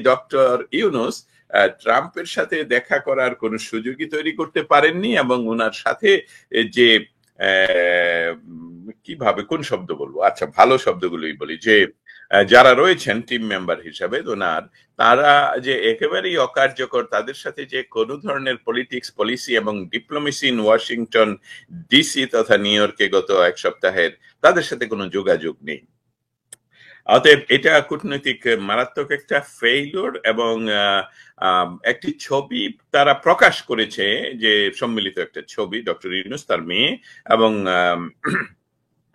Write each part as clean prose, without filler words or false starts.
Doctor Yunus ট্রাম্পের সাথে দেখা করার কোনো সুযোগই তৈরি করতে পারেননি, এবং ওনার সাথে যে কিভাবে কোন শব্দ বলবো, আচ্ছা ভালো শব্দগুলোই বলি, যে যারা রয়েছেন টিম মেম্বার হিসাবে ওনার, তারা যে একেবারেই অকার্যকর, তাদের সাথে যে কোনো ধরনের পলিটিক্স, পলিসি এবং ডিপ্লোমেসি ইন ওয়াশিংটন ডিসি তথা নিউ ইয়র্কে গত এক সপ্তাহের, তাদের সাথে কোনো যোগাযোগ নেই। অতএব এটা কূটনৈতিক মারাত্মক একটা ফেইলিওর। এবং একটি ছবি তারা প্রকাশ করেছে, যে সম্মিলিত একটা ছবি ডক্টর ইউনূস, তার মেয়ে এবং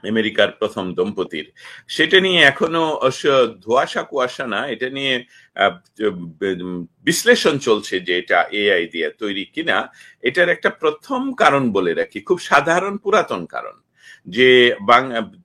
আমেরিকার প্রথম দম্পতির, সেটা নিয়ে এখনো ধোঁয়াশা কুয়াশা না, এটা নিয়ে বিশ্লেষণ চলছে যে এটা এআই দিয়ে তৈরি কিনা। এটার একটা প্রথম কারণ বলে রাখি, খুব সাধারণ পুরাতন কারণ, যে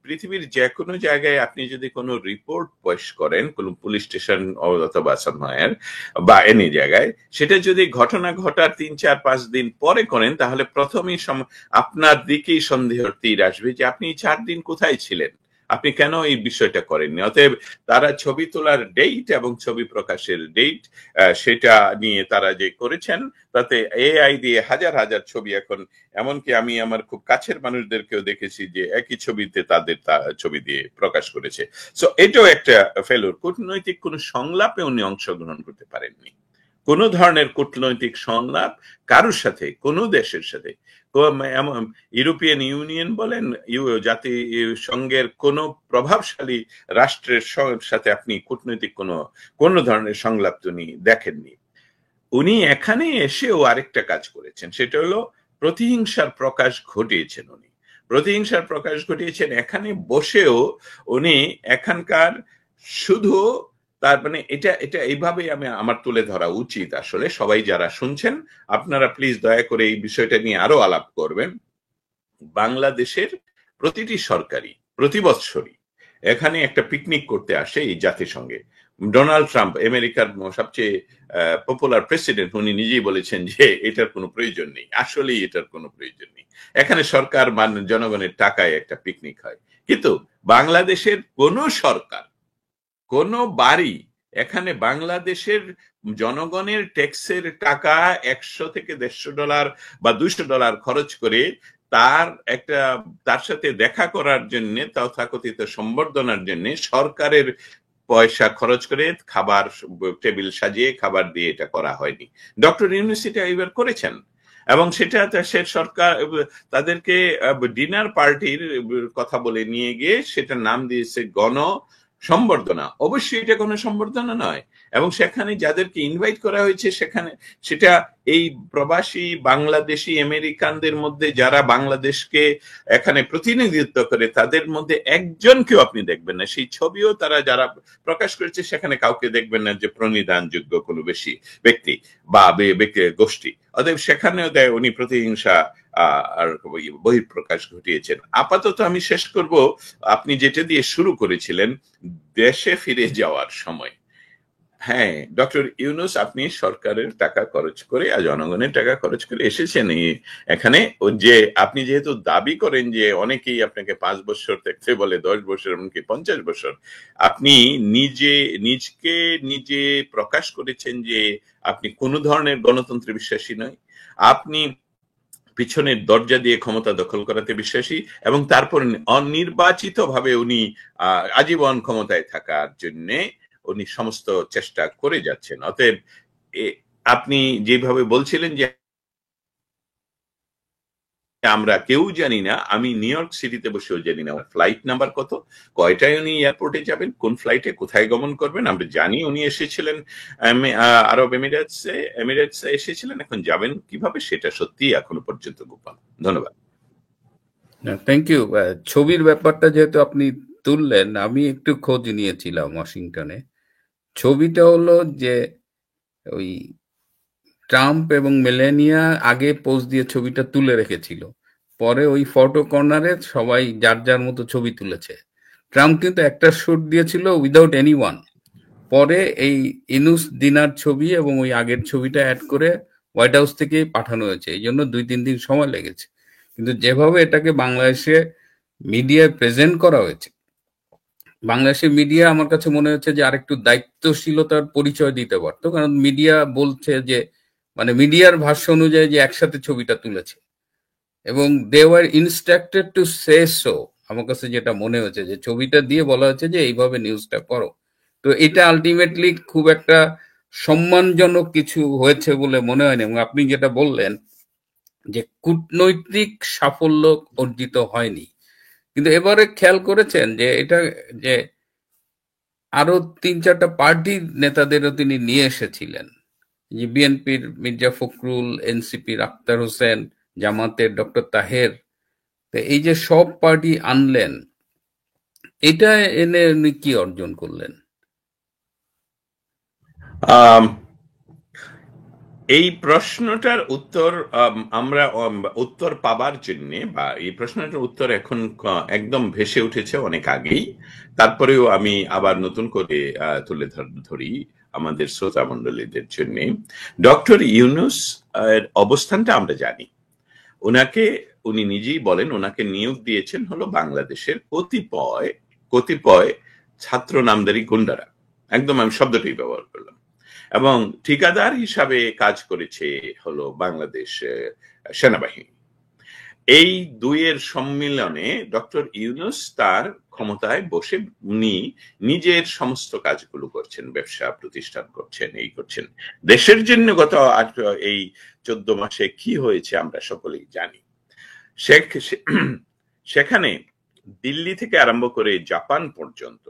পৃথিবীর যে কোনো জায়গায় আপনি যদি কোনো রিপোর্ট পেশ করেন, কোনো পুলিশ স্টেশন অথবা সময়ের বা এনি জায়গায়, সেটা যদি ঘটনা ঘটার 3-4-5 দিন পরে করেন, তাহলে প্রথমেই আপনার দিকেই সন্দেহের তীর আসবে যে আপনি 4 দিন কোথায় ছিলেন, আপনি কেন এই বিষয়টা করেননি। অতএব তারা ছবি তোলার ডেট এবং ছবি প্রকাশের ডেট, সেটা নিয়ে তারা যে করেছেন, তাতে এআই দিয়ে হাজার হাজার ছবি এখন, এমনকি আমি আমার খুব কাছের মানুষদেরকেও দেখেছি যে একই ছবিতে তাদের ছবি দিয়ে প্রকাশ করেছে। সো এটাও একটা ফেলোর। কূটনৈতিক কোন সংলাপে উনি অংশগ্রহণ করতে পারেননি, কোন ধরনের কূটনৈতিক সংলাপ কারোর সাথে, কোন দেশের সাথে, ইউরোপিয়ান ইউনিয়ন বলেন, জাতিসংঘের কোন প্রভাবশালী রাষ্ট্রের সাথে আপনি কূটনৈতিক কোন ধরনের সংলাপ উনি দেখেননি। উনি এখানে এসেও আরেকটা কাজ করেছেন, সেটা হলো প্রতিহিংসার প্রকাশ ঘটিয়েছেন। উনি প্রতিহিংসার প্রকাশ ঘটিয়েছেন এখানে বসেও। উনি এখানকার শুধু, তার মানে এটা এটা এইভাবে আমার তুলে ধরা উচিত। আসলে সবাই যারা শুনছেন, আপনারা প্লিজ দয়া করে এই বিষয়টা নিয়ে আরো আলাপ করবেন। বাংলাদেশের প্রতিটি সরকারি প্রতি বৎসরই এখানে একটা পিকনিক করতে আসে এই জাতিসংঘে। ডোনাল্ড ট্রাম্প, আমেরিকার সবচেয়ে পপুলার প্রেসিডেন্ট, উনি নিজেই বলেছেন যে এটার কোনো প্রয়োজন নেই। আসলেই এটার কোনো প্রয়োজন নেই। এখানে সরকার জনগণের টাকায় একটা পিকনিক হয়, কিন্তু বাংলাদেশের কোন সরকার, কোন বাড়ি এখানে বাংলাদেশের জনগণের ট্যাক্সের টাকা $100-150 বা $200 খরচ করে তার সাথে দেখা করার জন্য, তথাকথিত সম্বর্ধনার জন্য সরকারের পয়সা খরচ করে খাবার টেবিল সাজিয়ে খাবার দিয়ে এটা করা হয়নি। ডক্টর ইউনূস এটা এবার করেছেন, এবং সেটা সে সরকার তাদেরকে ডিনার পার্টির কথা বলে নিয়ে গিয়ে সেটার নাম দিয়েছে গণ সম্বর্ধনা। অবশ্যই এটা কোনো সম্বর্ধনা নয়, এবং সেখানে যাদেরকে ইনভাইট করা হয়েছে সেটা এই প্রবাসী বাংলাদেশি আমেরিকানদের মধ্যে যারা বাংলাদেশকে এখানে প্রতিনিধিত্ব করে, তাদের মধ্যে একজনকেও আপনি দেখবেন না। সেই ছবিও তারা যারা প্রকাশ করেছে, সেখানে কাউকে দেখবেন না যে প্রণিধানযোগ্য কোনো বেশি ব্যক্তি বা গোষ্ঠী। অতএব সেখানেও দেয় উনি প্রতিহিংসা আর বহিঃপ্রকাশ ঘটিয়েছেন। আপাতত আমি শেষ করব আপনি যেটা দিয়ে শুরু করেছিলেন, দেশে ফিরে যাওয়ার সময়। হ্যাঁ, ডক্টর ইউনূস, আপনি সরকারের টাকা খরচ করে আর জনগণের টাকা খরচ করে এসেছেন এখানে। যে আপনি যেহেতু দাবি করেন যে অনেকেই আপনাকে 5 বছর থাকতে বলে, 10 বছর, এমনকি 50 বছর, আপনি নিজে প্রকাশ করেছেন যে আপনি কোন ধরনের গণতন্ত্রে বিশ্বাসী নয়। আপনি পিছনের দরজা দিয়ে ক্ষমতা দখল করাতে বিশ্বাসী, এবং তারপর অনির্বাচিত ভাবে উনি আজীবন ক্ষমতায় থাকার জন্য উনি সমস্ত চেষ্টা করে যাচ্ছেন। অতএব আপনি যেভাবে বলছিলেন যে আমরা কেউ জানি না, আমি নিউ ইয়র্ক সিটিতে বসেও জানি না ফ্লাইট নাম্বার কত, কয়টায় উনি এয়ারপোর্টে যাবেন, কোন ফ্লাইটে কোথায় গমন করবেন। আমরা জানি উনি এসেছিলেন আরব এমিরেটসে এসেছিলেন, এখন যাবেন কিভাবে সেটা সত্যি এখনো পর্যন্ত গোপন। ধন্যবাদ। Thank you. ছবির ব্যাপারটা যেহেতু আপনি তুললেন, আমি একটু খোঁজ নিয়েছিলাম ওয়াশিংটনে। ছবিটা হলো যে ওই ট্রাম্প এবং মেলানিয়া আগে পোজ দিয়ে ছবিটা তুলে রেখেছিল, পরে ওই ফটো কর্নারে সবাই যার যার মতো ছবি তুলেছে। ট্রাম্প কিন্তু একটা শুট দিয়েছিল উইদাউট এনিওয়ান, পরে এই ইনুস দিনার ছবি এবং ওই আগের ছবিটা অ্যাড করে হোয়াইট হাউস থেকে পাঠানো হয়েছে। এই জন্য 2-3 দিন সময় লেগেছে। কিন্তু যেভাবে এটাকে বাংলাদেশে মিডিয়ায় প্রেজেন্ট করা হয়েছে, বাংলাদেশের মিডিয়া আমার কাছে মনে হচ্ছে যে আরেকটু দায়িত্বশীলতার পরিচয় দিতে পারতো, কারণ মিডিয়া বলছে যে মানে মিডিয়ার ভাষ্য অনুযায়ী যে একসাথে ছবিটা তুলেছে এবং they were instructed to say so. আমার কাছে যেটা মনে হচ্ছে যে ছবিটা দিয়ে বলা হচ্ছে যে এইভাবে নিউজটা করো। তো এটা আলটিমেটলি খুব একটা সম্মানজনক কিছু হয়েছে বলে মনে হয়নি। এবং আপনি যেটা বললেন যে কূটনৈতিক সাফল্য অর্জিত হয়নি, কিন্তু এবারে খেয়াল করেছেন যে এটা যে আরো ৩-৪টা পার্টির নেতাদেরও তিনি নিয়ে এসেছিলেন, যে বিএনপির মির্জা ফখরুল, এনসিপির আখতার হোসেন, জামাতের ডক্টর তাহের। তো এই যে সব পার্টি আনলেন, এটা এনে উনি কি অর্জন করলেন? আম, এই প্রশ্নটার উত্তর আমরা উত্তর পাবার জন্য, বা এই প্রশ্নটার উত্তর এখন একদম ভেসে উঠেছে অনেক আগেই। তারপরেও আমি আবার নতুন করে তুলে ধরি আমাদের শ্রোতা মণ্ডলীদের জন্য। ডক্টর ইউনূস এর অবস্থানটা আমরা জানি। উনি নিজেই বলেন ওনাকে নিয়োগ দিয়েছেন হলো বাংলাদেশের কতিপয় কতিপয় ছাত্র নামধারী গুন্ডারা। একদম আমি শব্দটি ব্যবহার করলাম। এবং ঠিকাদার হিসাবে কাজ করেছে হলো বাংলাদেশ সেনাবাহিনী। এই দুইয়ের সম্মিলনে ডক্টর ইউনূস তার ক্ষমতায় বসে উনি নিজের সমস্ত কাজগুলো করছেন, ব্যবসা প্রতিষ্ঠান করছেন, এই করছেন। দেশের জন্য গত এই 14 মাসে কি হয়েছে আমরা সকলেই জানি। সেখানে দিল্লি থেকে আরম্ভ করে জাপান পর্যন্ত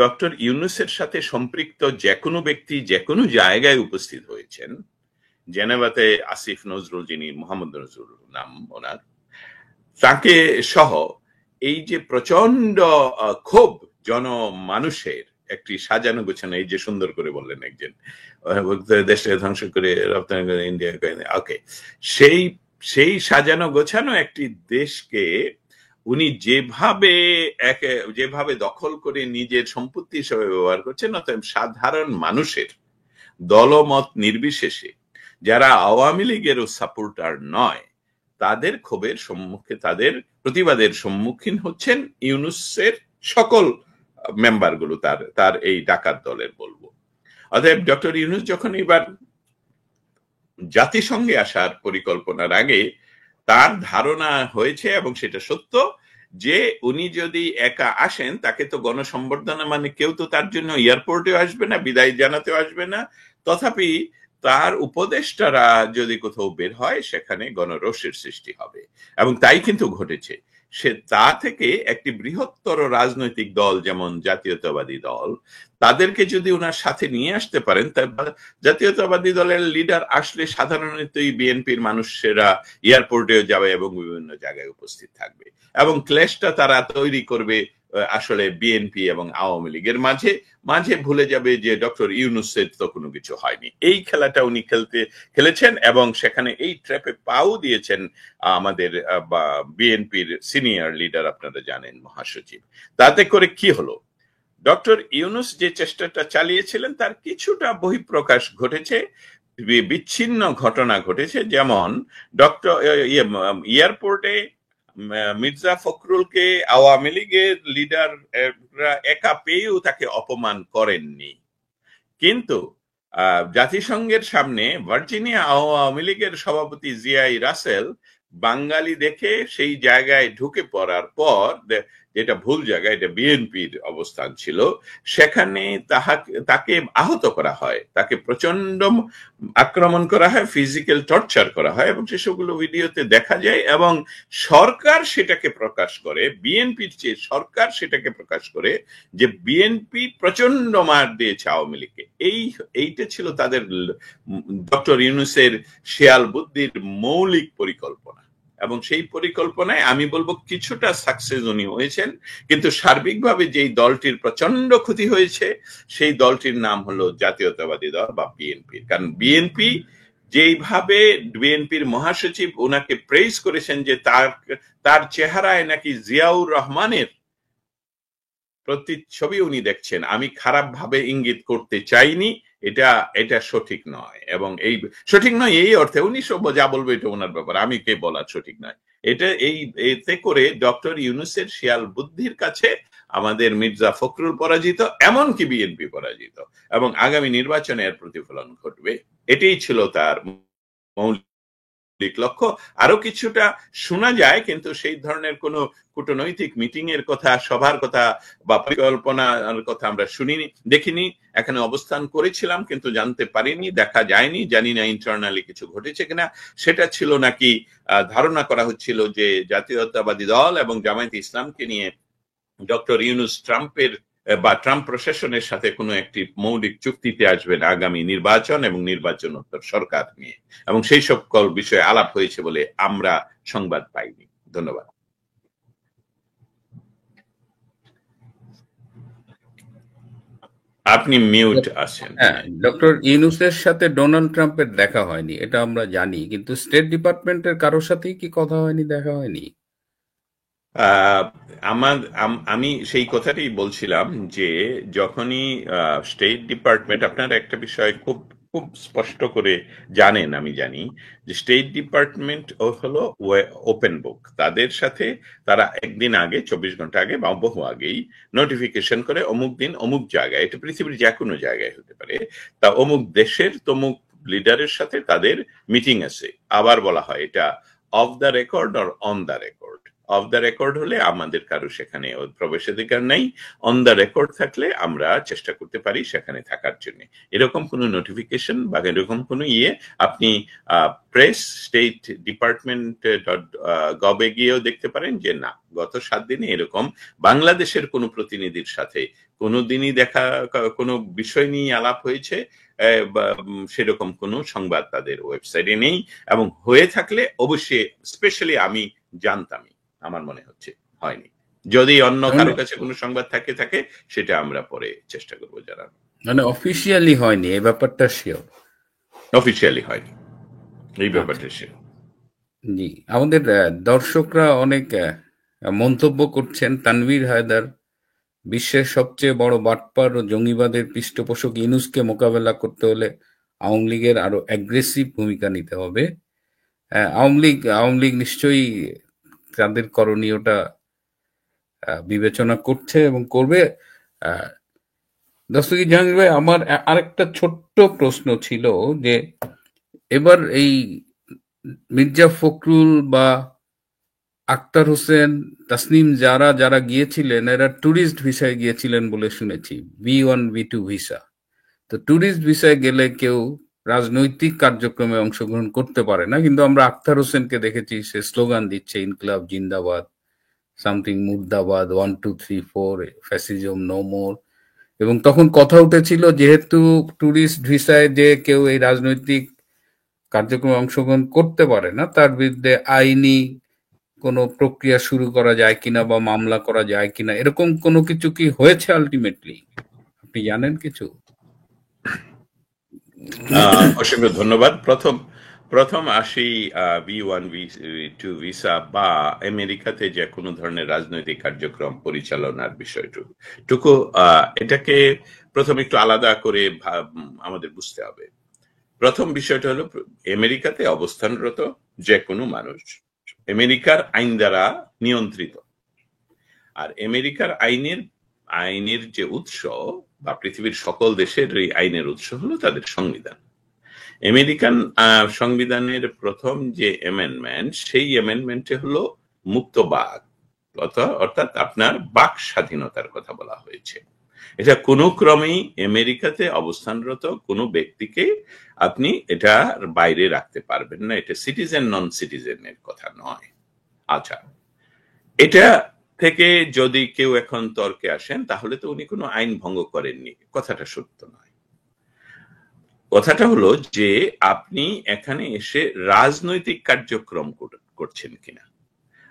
ডক্টর ইউনূসের সাথে সম্পৃক্ত যে কোনো ব্যক্তি যে কোনো জায়গায় উপস্থিত হয়েছেন। জেনেভাতে আসিফ নজরুল, যিনি মোহাম্মদ নজরুল নাম ওনার, তাকে সহ এই যে প্রচন্ড ক্ষোভ জনমানুষের একটি সাজানো গোছানো, এই যে সুন্দর করে বললেন একজন, দেশে ধ্বংস করে রপ্তানি করে ইন্ডিয়া, ওকে, সেই সাজানো গোছানো একটি দেশকে উনি যেভাবে দখল করে নিজের সম্পত্তি হিসেবে ব্যবহার করছেন, অতএব সাধারণ মানুষের দলমত নির্বিশেষে যারা আওয়ামী লীগেরও সাপোর্টার নয়, তাদের ক্ষোভের সম্মুখে, তাদের প্রতিবাদের সম্মুখীন হচ্ছেন ইউনূসের সকল মেম্বারগুলো, তার এই ডাকাত দলের বলবো। অতএব ডক্টর ইউনূস যখন এবার জাতিসংঘে আসার পরিকল্পনার আগে তার ধারণা হয়েছে, এবং সেটা সত্য, যে উনি যদি একা আসেন তাকে তো গণসম্বর্ধনা মানে কেউ তো তার জন্য এয়ারপোর্টেও আসবে না, বিদায় জানাতেও আসবে না। তথাপি তার উপদেষ্টারা যদি কোথাও বের হয় সেখানে গণরোষের সৃষ্টি হবে, এবং তাই কিন্তু ঘটেছে। তা থেকে একটি বৃহত্তর রাজনৈতিক দল যেমন জাতীয়তাবাদী দল, তাদেরকে যদি ওনার সাথে নিয়ে আসতে পারেন, জাতীয়তাবাদী দলের লিডার আসলে সাধারণতই বিএনপির মানুষেরা এয়ারপোর্টেও যাবে এবং বিভিন্ন জায়গায় উপস্থিত থাকবে, এবং ক্লেশটা তারা তৈরি করবে আসলে বিএনপি এবং আওয়ামী লীগের মাঝে ভুলে যাবে যে ডক্টর ইউনূসের তো কোনো কিছু হয়নি। এই খেলাটা উনি খেলেছেন, এবং সেখানে এই ট্র্যাপে পাও দিয়েছেন আমাদের বিএনপির সিনিয়র লিডার, আপনারা জানেন, মহাসচিব। তাতে করে কি হলো, ডক্টর ইউনূস যে চেষ্টাটা চালিয়েছিলেন তার কিছুটা বহিঃপ্রকাশ ঘটেছে, বিচ্ছিন্ন ঘটনা ঘটেছে। যেমন ডক্টর এয়ারপোর্টে মির্জা ফখরুলকে আওয়ামী লীগের লিডার একা পেয়েও তাকে অপমান করেননি, কিন্তু জাতিসংঘের সামনে ভার্জিনিয়া আওয়ামী লীগের সভাপতি জিয়াই রাসেল বাঙালি দেখে সেই জায়গায় ঢুকে পড়ার পর, যেটা ভুল জায়গা, এটা বিএনপির অবস্থান ছিল, সেখানে তাকে আহত করা হয়, তাকে প্রচন্ড আক্রমণ করা হয়, ফিজিক্যাল টর্চার করা হয়, এবং সেসবগুলো ভিডিওতে দেখা যায়। এবং সরকার সেটাকে প্রকাশ করে, বিএনপির চেয়ে সরকার সেটাকে প্রকাশ করে যে বিএনপি প্রচন্ড মার দিয়েছে আওয়ামী লীগকে। এইটা ছিল তাদের ডক্টর ইউনূসের শেয়াল বুদ্ধির মৌলিক পরিকল্পনা, এবং সেই পরিকল্পনায় আমি বলবো কিছুটা সাকসেস উনি হয়েছেন। কিন্তু সার্বিকভাবে যেই দলটির প্রচন্ড ক্ষতি হয়েছে, সেই দলটির নাম হলো জাতীয়তাবাদী দল বা বিএনপি। কারণ যেইভাবে বিএনপির মহাসচিব ওনাকে প্রেজ করেছেন যে তার চেহারায় নাকি জিয়াউর রহমানের প্রতিচ্ছবি উনি দেখছেন, আমি খারাপ ভাবে ইঙ্গিত করতে চাইনি, এটা সঠিক নয়। এবং এই সঠিক নয় এই অর্থে উনি সব যা বলবে এটা ওনার ব্যাপার, আমি কে বলার সঠিক নয়। এতে করে ডক্টর ইউনূসের শিয়াল বুদ্ধির কাছে আমাদের মির্জা ফখরুল পরাজিত, এমনকি বিএনপি পরাজিত, এবং আগামী নির্বাচনে এর প্রতিফলন ঘটবে। এটাই ছিল তার মৌলিক লক্ষ্য। আরো কিছুটা শোনা যায়, কিন্তু সেই ধরনের কোনো কূটনৈতিক মিটিং এর কথা, সভার কথা বা পরিকল্পনার কথা আমরা শুনিনি, দেখিনি। এখানে অবস্থান করেছিলাম কিন্তু জানতে পারিনি, দেখা যায়নি, জানি না ইন্টারনালি কিছু ঘটেছে কিনা। সেটা ছিল নাকি ধারণা করা হচ্ছিল যে জাতীয়তাবাদী দল এবং জামায়াতে ইসলামকে নিয়ে ডক্টর ইউনূস ট্রাম্পের বা ট্রাম্প প্রশাসনের সাথে কোনো একটি মৌলিক চুক্তিতে আসবেন আগামী নির্বাচন এবং নির্বাচনোত্তর সরকার নিয়ে, এবং সেই সকল বিষয়ে আলাপ হয়েছে বলে আমরা সংবাদ পাইনি। ধন্যবাদ। আপনি মিউট আছেন। হ্যাঁ, ডক্টর ইউনূসের সাথে ডোনাল্ড ট্রাম্পের দেখা হয়নি, এটা আমরা জানি, কিন্তু স্টেট ডিপার্টমেন্টের কারোর সাথেই কি কথা হয়নি, দেখা হয়নি? আমি সেই কথাটাই বলছিলাম যে যখনই স্টেট ডিপার্টমেন্ট, আপনারা একটা বিষয় খুব খুব স্পষ্ট করে জানেন, আমি জানি যে স্টেট ডিপার্টমেন্ট হলো ওপেন বুক। তাদের সাথে তারা একদিন আগে, 24 ঘন্টা আগে বা বহু আগেই নোটিফিকেশন করে অমুক দিন অমুক জায়গায়, এটা পৃথিবীর যে কোনো জায়গায় হতে পারে, তা অমুক দেশের তমুক লিডারের সাথে তাদের মিটিং আছে। আবার বলা হয় এটা of the record or on the record. Of the record হলে আমাদের কারো সেখানে প্রবেশাধিকার নেই, অন দ্য রেকর্ড থাকলে আমরা চেষ্টা করতে পারি সেখানে থাকার জন্য। এরকম কোনো নোটিফিকেশন বা এরকম কোনো আপনি প্রেস স্টেট ডিপার্টমেন্ট গভে গিয়েও দেখতে পারেন যে না, গত 7 দিনে এরকম বাংলাদেশের কোনো প্রতিনিধির সাথে কোনো দিনই দেখা, কোনো বিষয় নিয়ে আলাপ হয়েছে সেরকম কোনো সংবাদ তাদের ওয়েবসাইটে নেই, এবং হয়ে থাকলে অবশ্যই স্পেশালি আমি জানতামই, আমার মনে হচ্ছে হয়নি। যদি অন্য কারো কাছে কোনো সংবাদ থাকে সেটা আমরা পরে চেষ্টা করবো জানানো। মানে অফিসিয়ালি হয়নি এই ব্যাপারটা, শিওর অফিসিয়ালি হয়নি এই ব্যাপারটা শিওর। জি, আমাদের দর্শকরা অনেক মন্তব্য করছেন। তানভীর হায়দার, বিশ্বের সবচেয়ে বড় বাটপার ও জঙ্গিবাদের পৃষ্ঠপোষক ইউনূসকে মোকাবেলা করতে হলে আওয়ামী লীগের আরো অ্যাগ্রেসিভ ভূমিকা নিতে হবে। আওয়ামী লীগ নিশ্চয়ই তাদের করণীয়টা বিবেচনা করছে এবং করবে। দস্তগীর জাহাঙ্গীর ভাই, আমার আরেকটা ছোট্ট প্রশ্ন ছিল যে এবার এই মির্জা ফখরুল বা আক্তার হোসেন, তাসনিম যারা যারা গিয়েছিলেন এরা ট্যুরিস্ট ভিসায় গিয়েছিলেন বলে শুনেছি, B1 B2 ভিসা। তো ট্যুরিস্ট ভিসায় গেলে কেউ রাজনৈতিক কার্যক্রমে অংশগ্রহণ করতে পারে না, কিন্তু আমরা আক্তার হোসেনকে দেখেছি সে স্লোগান দিচ্ছে ইনকলাব জিন্দাবাদ, সামথিং মুর্দাবাদ, 1 2 3 4, ফ্যাসিজম নো মোর। এবং তখন কথা উঠেছিল যেহেতু ট্যুরিস্ট ভিসায় যে কেউ এই রাজনৈতিক কার্যক্রমে অংশগ্রহণ করতে পারে না, তার বিরুদ্ধে আইনি কোনো প্রক্রিয়া শুরু করা যায় কিনা বা মামলা করা যায় কিনা, এরকম কোনো কিছু কি হয়েছে আলটিমেটলি? আপনি জানেন কিছু? অসংখ্য ধন্যবাদ। প্রথম আসি B1 B2 ভিসা বা আমেরিকাতে যে কোনো ধরনের রাজনৈতিক কার্যক্রম পরিচালনার বিষয়টুকু, এটাকে প্রথম একটু আলাদা করে আমাদের বুঝতে হবে। প্রথম বিষয়টা হলো আমেরিকাতে অবস্থানরত যে কোনো মানুষ আমেরিকার আইন দ্বারা নিয়ন্ত্রিত, আর আমেরিকার আইনের যে উৎস বা পৃথিবীর সকল দেশের এই আইনের উৎস হলো তাদের সংবিধান। আমেরিকান সংবিধানের প্রথম যে অ্যামেন্ডমেন্ট, সেই অ্যামেন্ডমেন্টে হলো মুক্ত বাক, অর্থাৎ আপনার বাক স্বাধীনতার কথা বলা হয়েছে। এটা কোনো ক্রমেই আমেরিকাতে অবস্থানরত কোনো ব্যক্তিকে আপনি এটার বাইরে রাখতে পারবেন না। এটা সিটিজেন নন সিটিজেনের কথা নয়। আচ্ছা, এটা থেকে যদি কেউ এখন তর্কে আসেন তাহলে তো উনি কোনো আইন ভঙ্গ করেননি, কথাটা সত্য নয়। কথাটা হলো যে আপনি এখানে এসে রাজনৈতিক কার্যক্রম করছেন কিনা।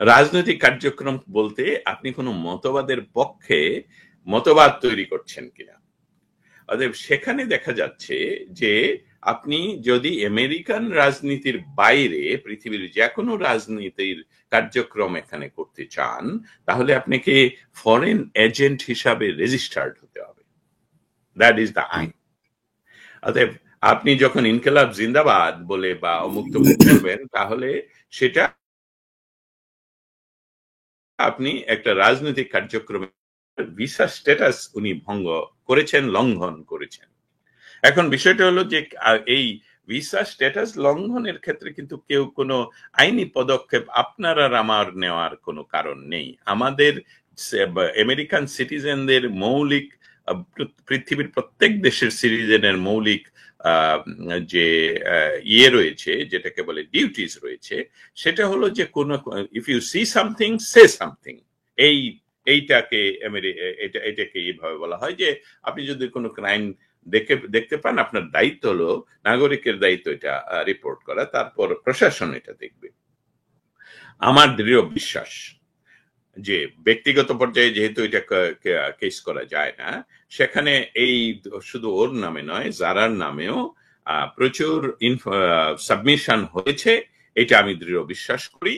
রাজনৈতিক কার্যক্রম বলতে আপনি কোনো মতবাদের পক্ষে মতবাদ তৈরি করছেন কিনা। অতএব সেখানে দেখা যাচ্ছে যে আপনি যদি আমেরিকান রাজনীতির বাইরে পৃথিবীর যে কোনো রাজনীতির কার্যক্রম এখানে করতে চান, তাহলে আপনাকে ফরেন এজেন্ট হিসাবে রেজিস্টার্ড হতে হবে। দ্যাট ইজ দ্য আইন। অতএব আপনি যখন ইনকিলাব জিন্দাবাদ বলে বা অমুক্ত করবেন, তাহলে সেটা আপনি একটা রাজনৈতিক কার্যক্রমে ভিসা স্ট্যাটাস উনি ভঙ্গ করেছেন, লঙ্ঘন করেছেন। এখন বিষয়টা হলো যে এই ভিসা স্ট্যাটাস লঙ্ঘনের ক্ষেত্রে কিন্তু কেউ কোনো আইনি পদক্ষেপ আপনার আর আমার নেওয়ার কোনো কারণ নেই। আমাদের আমেরিকান সিটিজেনদের মৌলিক পৃথিবীর প্রত্যেক দেশের সিটিজেনের মৌলিক যে ইয়ে রয়েছে, যেটাকে বলে ডিউটিস রয়েছে, সেটা হলো যে কোন if you see something say something. এইটাকে এটাকে এইভাবে বলা হয় যে আপনি যদি কোনো ক্রাইম দেখতে পান, আপনার দায়িত্ব হলো, নাগরিকের দায়িত্ব এটা রিপোর্ট করা, তারপর প্রশাসন এটা দেখবে। আমার দৃঢ় বিশ্বাস যে ব্যক্তিগত পর্যায়ে যেহেতু এটা কেস করা যায় না, সেখানে এই শুধু ওর নামে নয়, জারার নামেও প্রচুর সাবমিশন হয়েছে, এটা আমি দৃঢ় বিশ্বাস করি।